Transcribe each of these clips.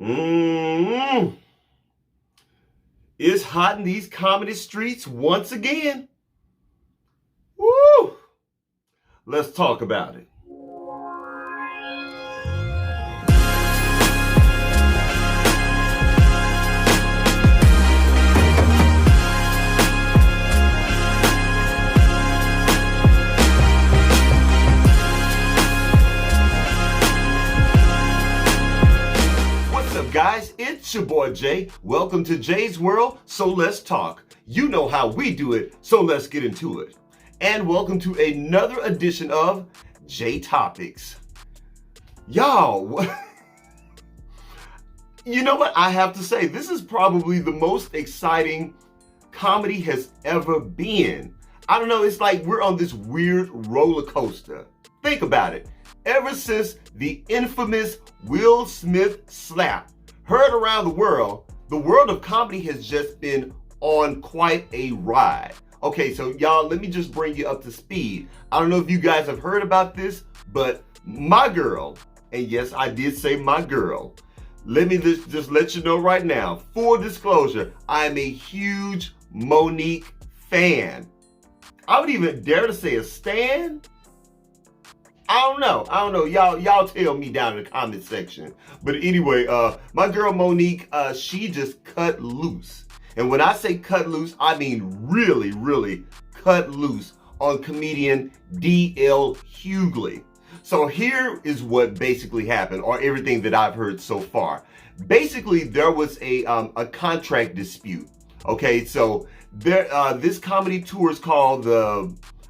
Mm, it's hot in these comedy streets once again. Woo! Let's talk about it. Guys, it's your boy Jay. Welcome to Jay's World, so let's talk. You know how we do it, so let's get into it. And welcome to another edition of Jay Topics. Y'all, you know what I have to say? This is probably the most exciting comedy has ever been. I don't know, it's like we're on this weird roller coaster. Think about it. Ever since the infamous Will Smith slap heard around the world of comedy has just been on quite a ride. Okay, so y'all, let me just bring you up to speed. I don't know if you guys have heard about this, but my girl, and yes, I did say my girl, let me just let you know right now, full disclosure, I am a huge Monique fan. I would even dare to say a stan. I don't know. Y'all tell me down in the comment section. But anyway, my girl Monique, she just cut loose. And when I say cut loose, I mean really, really cut loose on comedian D.L. Hughley. So here is what basically happened, or everything that I've heard so far. Basically, there was a contract dispute. Okay, so this comedy tour is called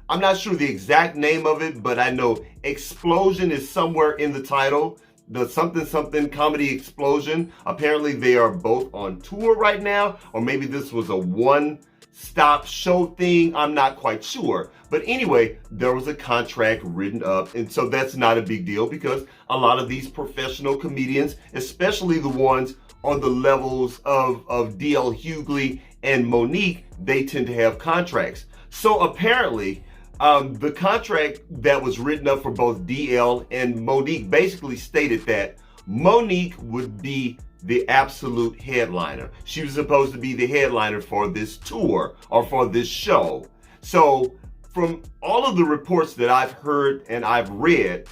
I'm not sure the exact name of it, but I know Explosion is somewhere in the title. The something comedy explosion. Apparently they are both on tour right now, or maybe this was a one-stop show thing. I'm not quite sure. But anyway, there was a contract written up, and so that's not a big deal because a lot of these professional comedians, especially the ones on the levels of D.L. Hughley and Monique, they tend to have contracts. So apparently, the contract that was written up for both DL and Monique basically stated that Monique would be the absolute headliner. She was supposed to be the headliner for this tour or for this show. So from all of the reports that I've heard and I've read,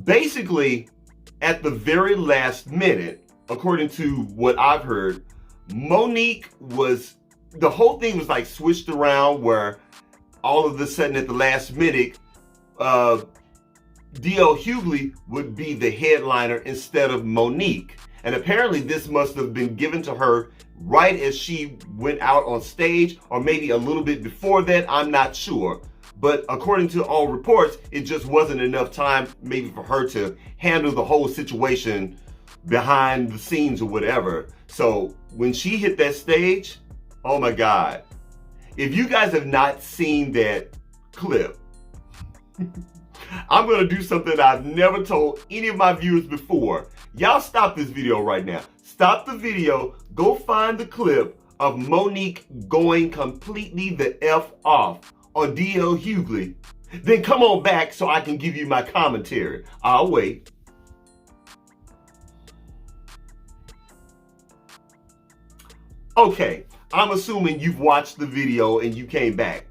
basically at the very last minute, according to what I've heard, Monique the whole thing was like switched around where all of a sudden at the last minute, D.L. Hughley would be the headliner instead of Monique. And apparently this must have been given to her right as she went out on stage, or maybe a little bit before that, I'm not sure. But according to all reports, it just wasn't enough time maybe for her to handle the whole situation behind the scenes or whatever. So when she hit that stage, oh my God. If you guys have not seen that clip, I'm going to do something I've never told any of my viewers before. Y'all stop this video right now. Stop the video. Go find the clip of Monique going completely the F off on D.L. Hughley. Then come on back so I can give you my commentary. I'll wait. Okay. I'm assuming you've watched the video and you came back.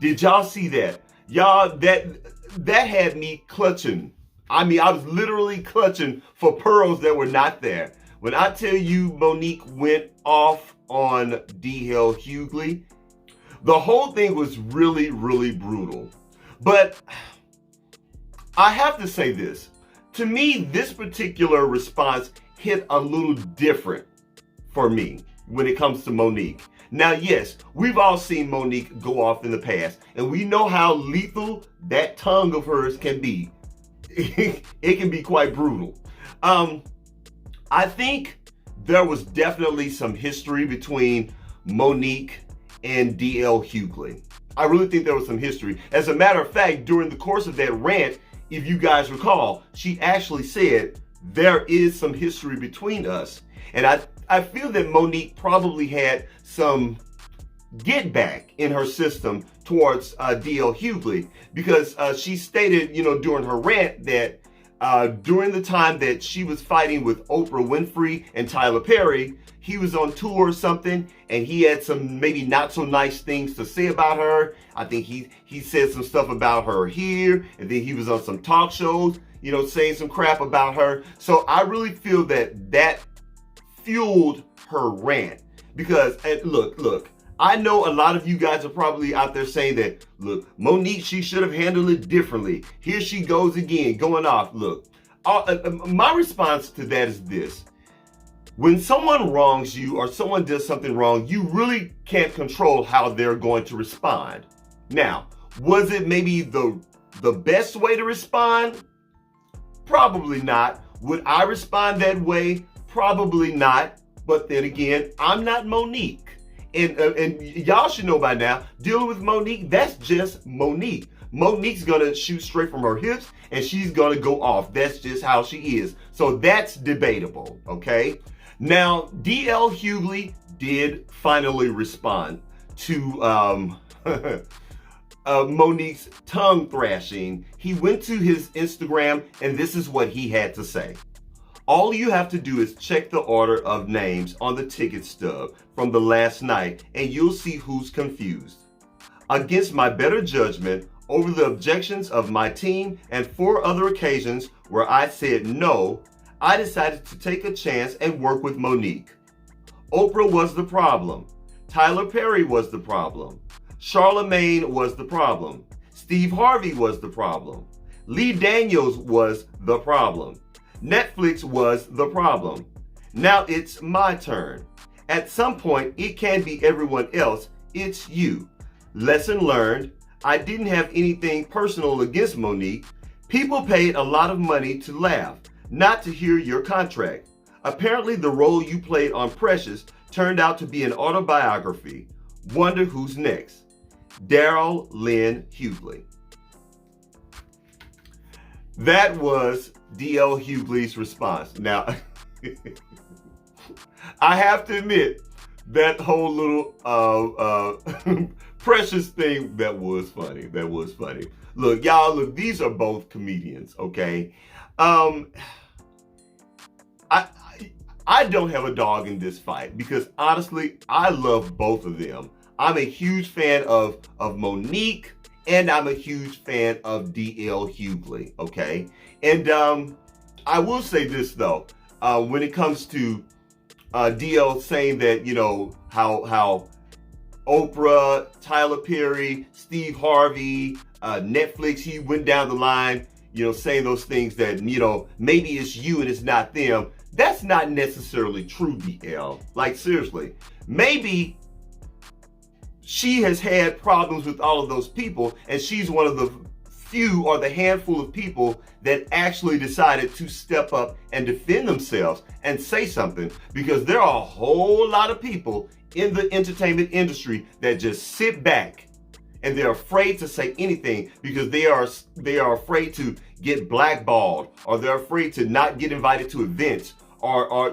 Did y'all see that? Y'all, that had me clutching. I mean, I was literally clutching for pearls that were not there. When I tell you Monique went off on D.L. Hughley, the whole thing was really, really brutal. But I have to say this. To me, this particular response hit a little different for me when it comes to Monique. Now, yes, we've all seen Monique go off in the past, and we know how lethal that tongue of hers can be. It can be quite brutal. I think there was definitely some history between Monique and D.L. Hughley. I really think there was some history. As a matter of fact, during the course of that rant, if you guys recall, she actually said, there is some history between us. And I feel that Monique probably had some get back in her system towards D.L. Hughley, because she stated, during her rant that During the time that she was fighting with Oprah Winfrey and Tyler Perry, he was on tour or something, and he had some maybe not so nice things to say about her. I think he said some stuff about her here, and then he was on some talk shows, saying some crap about her. So I really feel that fueled her rant. Because, and look, I know a lot of you guys are probably out there saying that, look, Monique, she should have handled it differently. Here she goes again, going off. Look, my response to that is this. When someone wrongs you or someone does something wrong, you really can't control how they're going to respond. Now, was it maybe the best way to respond? Probably not. Would I respond that way? Probably not. But then again, I'm not Monique. And y'all should know by now, dealing with Monique, that's just Monique. Monique's gonna shoot straight from her hips and she's gonna go off. That's just how she is. So that's debatable, okay? Now, DL Hughley did finally respond to Monique's tongue thrashing. He went to his Instagram and this is what he had to say. All you have to do is check the order of names on the ticket stub from the last night and you'll see who's confused. Against my better judgment, over the objections of my team and 4 other occasions where I said no, I decided to take a chance and work with Monique. Oprah was the problem. Tyler Perry was the problem. Charlemagne was the problem. Steve Harvey was the problem. Lee Daniels was the problem. Netflix was the problem. Now it's my turn. At some point, it can't be everyone else, it's you. Lesson learned, I didn't have anything personal against Monique. People paid a lot of money to laugh, not to hear your contract. Apparently the role you played on Precious turned out to be an autobiography. Wonder who's next. Daryl Lynn Hughley. That was DL Hughley's response. Now, I have to admit, that whole little Precious thing, that was funny. That was funny. Look, y'all, these are both comedians, okay? I don't have a dog in this fight because honestly, I love both of them. I'm a huge fan of Monique and I'm a huge fan of DL Hughley, okay? And I will say this though, when it comes to DL saying that, how Oprah, Tyler Perry, Steve Harvey, Netflix, he went down the line, saying those things that, maybe it's you and it's not them. That's not necessarily true, DL. Like, seriously. Maybe she has had problems with all of those people, and she's one of the few or the handful of people that actually decided to step up and defend themselves and say something, because there are a whole lot of people in the entertainment industry that just sit back and they're afraid to say anything because they are afraid to get blackballed, or they're afraid to not get invited to events, or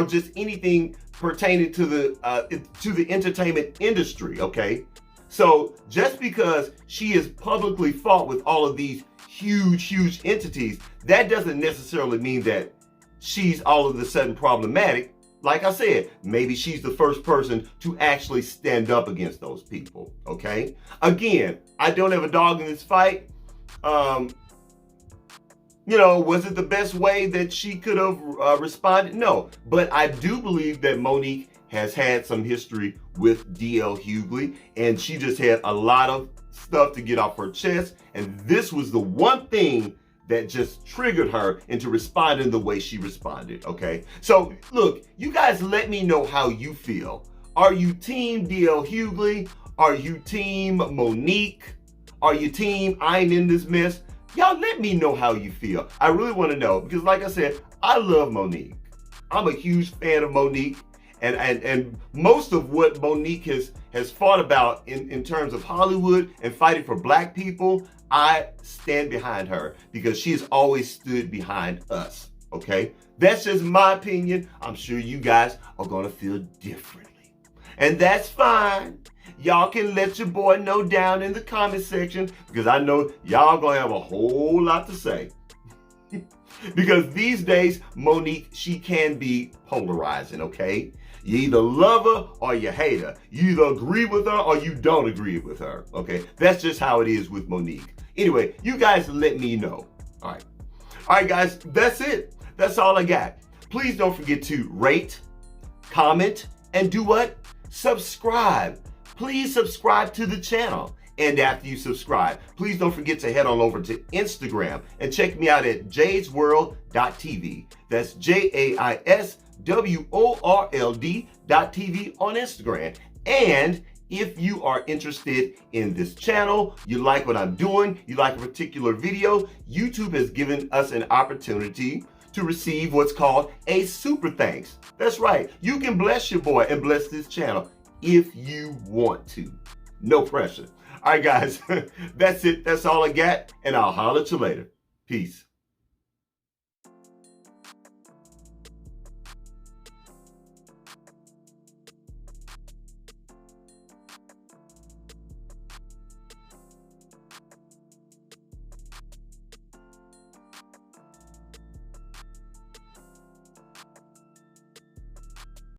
just anything pertaining to the entertainment industry, okay? So just because she has publicly fought with all of these huge entities, that doesn't necessarily mean that she's all of a sudden problematic. Like I said, maybe she's the first person to actually stand up against those people, okay? Again, I don't have a dog in this fight. Was it the best way that she could have responded? No, but I do believe that Monique has had some history with DL Hughley, and she just had a lot of stuff to get off her chest, and this was the one thing that just triggered her into responding the way she responded, okay? So, look, you guys let me know how you feel. Are you team DL Hughley? Are you team Monique? Are you team I ain't in this mess? Y'all let me know how you feel. I really want to know, because like I said, I love Monique. I'm a huge fan of Monique, and most of what Monique has fought about in terms of Hollywood and fighting for black people, I stand behind her because she has always stood behind us, okay? That's just my opinion. I'm sure you guys are gonna feel differently, and that's fine. Y'all can let your boy know down in the comment section, because I know y'all gonna have a whole lot to say. Because these days, Monique, she can be polarizing, okay? You either love her or you hate her. You either agree with her or you don't agree with her, okay? That's just how it is with Monique. Anyway, you guys let me know. All right. All right, guys, that's it. That's all I got. Please don't forget to rate, comment, and do what? Subscribe. Please subscribe to the channel. And after you subscribe, please don't forget to head on over to Instagram and check me out at jaysworld.tv. That's JAISWORLD.tv on Instagram. And if you are interested in this channel, you like what I'm doing, you like a particular video, YouTube has given us an opportunity to receive what's called a super thanks. That's right. You can bless your boy and bless this channel if you want to. No pressure. All right, guys, that's it. That's all I got, and I'll holler at you later. Peace.